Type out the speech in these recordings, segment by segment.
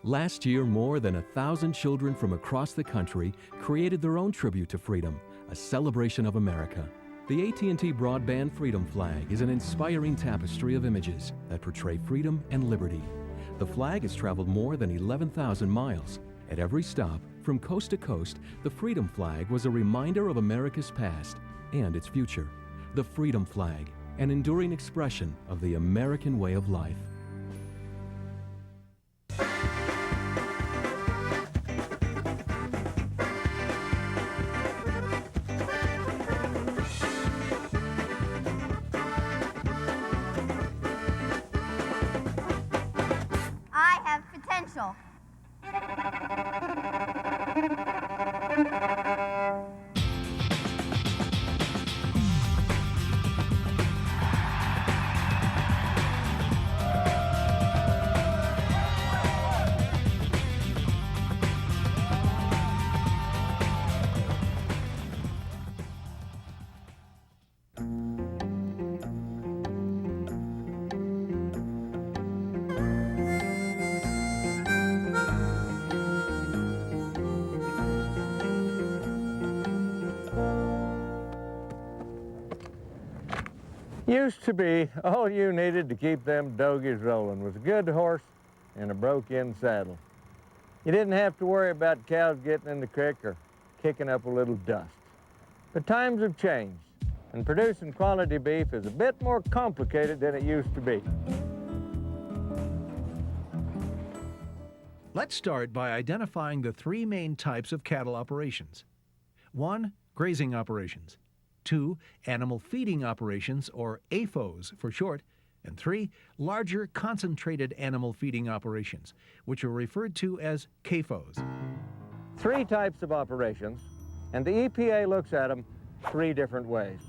Last year, more than 1,000 children from across the country created their own tribute to freedom, a celebration of America. The AT&T Broadband Freedom Flag is an inspiring tapestry of images that portray freedom and liberty. The flag has traveled more than 11,000 miles. At every stop, from coast to coast, the Freedom Flag was a reminder of America's past and its future. The Freedom Flag, an enduring expression of the American way of life. I have potential. Used to be, all you needed to keep them dogies rolling was a good horse and a broke-in saddle. You didn't have to worry about cows getting in the creek or kicking up a little dust. But times have changed, and producing quality beef is a bit more complicated than it used to be. Let's start by identifying the three main types of cattle operations. 1. Grazing operations. 2. Animal feeding operations, or AFOs for short. And 3. Larger concentrated animal feeding operations, which are referred to as CAFOs. 3 types of operations, and the EPA looks at them 3 different ways.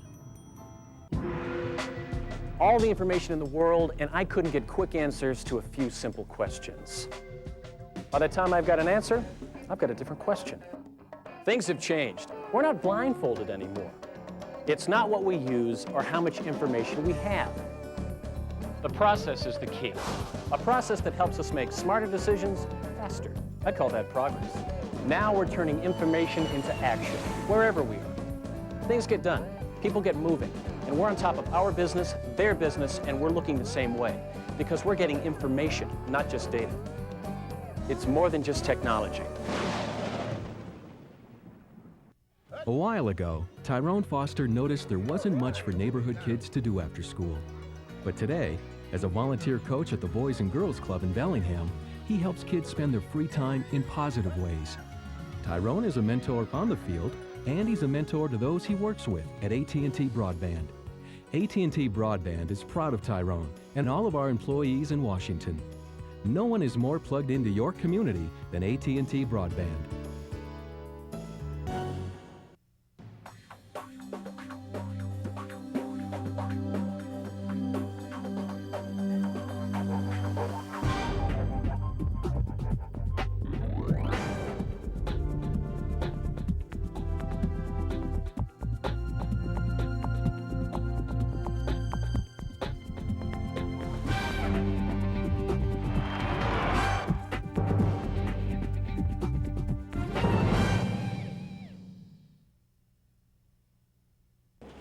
All the information in the world, and I couldn't get quick answers to a few simple questions. By the time I've got an answer, I've got a different question. Things have changed. We're not blindfolded anymore. It's not what we use or how much information we have. The process is the key. A process that helps us make smarter decisions faster. I call that progress. Now we're turning information into action, wherever we are. Things get done, people get moving, and we're on top of our business, their business, and we're looking the same way, because we're getting information, not just data. It's more than just technology. A while ago, Tyrone Foster noticed there wasn't much for neighborhood kids to do after school. But today, as a volunteer coach at the Boys and Girls Club in Bellingham, he helps kids spend their free time in positive ways. Tyrone is a mentor on the field, and he's a mentor to those he works with at AT&T Broadband. AT&T Broadband is proud of Tyrone and all of our employees in Washington. No one is more plugged into your community than AT&T Broadband.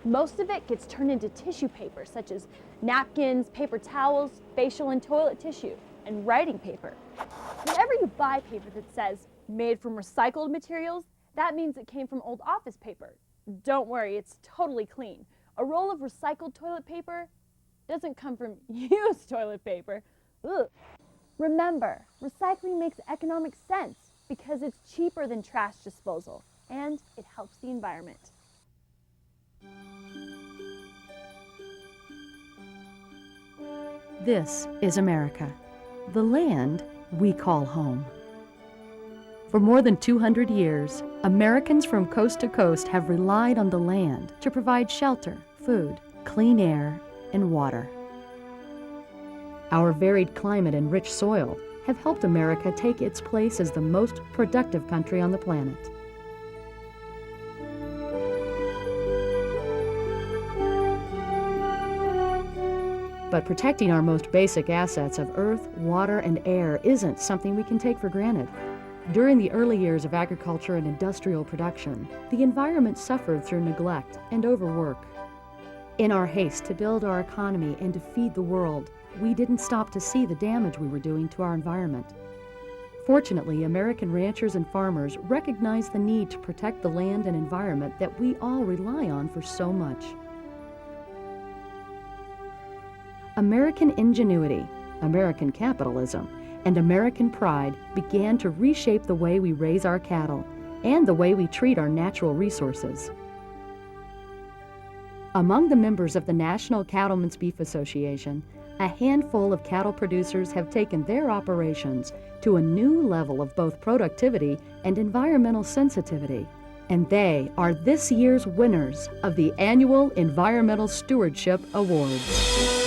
Most of it gets turned into tissue paper, such as napkins, paper towels, facial and toilet tissue, and writing paper. Whenever you buy paper that says made from recycled materials, that means it came from old office paper. Don't worry, it's totally clean. A roll of recycled toilet paper doesn't come from used toilet paper. Ugh. Remember, recycling makes economic sense because it's cheaper than trash disposal, and it helps the environment. This is America, the land we call home. For more than 200 years, Americans from coast to coast have relied on the land to provide shelter, food, clean air, and water. Our varied climate and rich soil have helped America take its place as the most productive country on the planet. But protecting our most basic assets of earth, water, and air isn't something we can take for granted. During the early years of agriculture and industrial production, the environment suffered through neglect and overwork. In our haste to build our economy and to feed the world, we didn't stop to see the damage we were doing to our environment. Fortunately, American ranchers and farmers recognized the need to protect the land and environment that we all rely on for so much. American ingenuity, American capitalism, and American pride began to reshape the way we raise our cattle and the way we treat our natural resources. Among the members of the National Cattlemen's Beef Association, a handful of cattle producers have taken their operations to a new level of both productivity and environmental sensitivity, and they are this year's winners of the annual Environmental Stewardship Awards.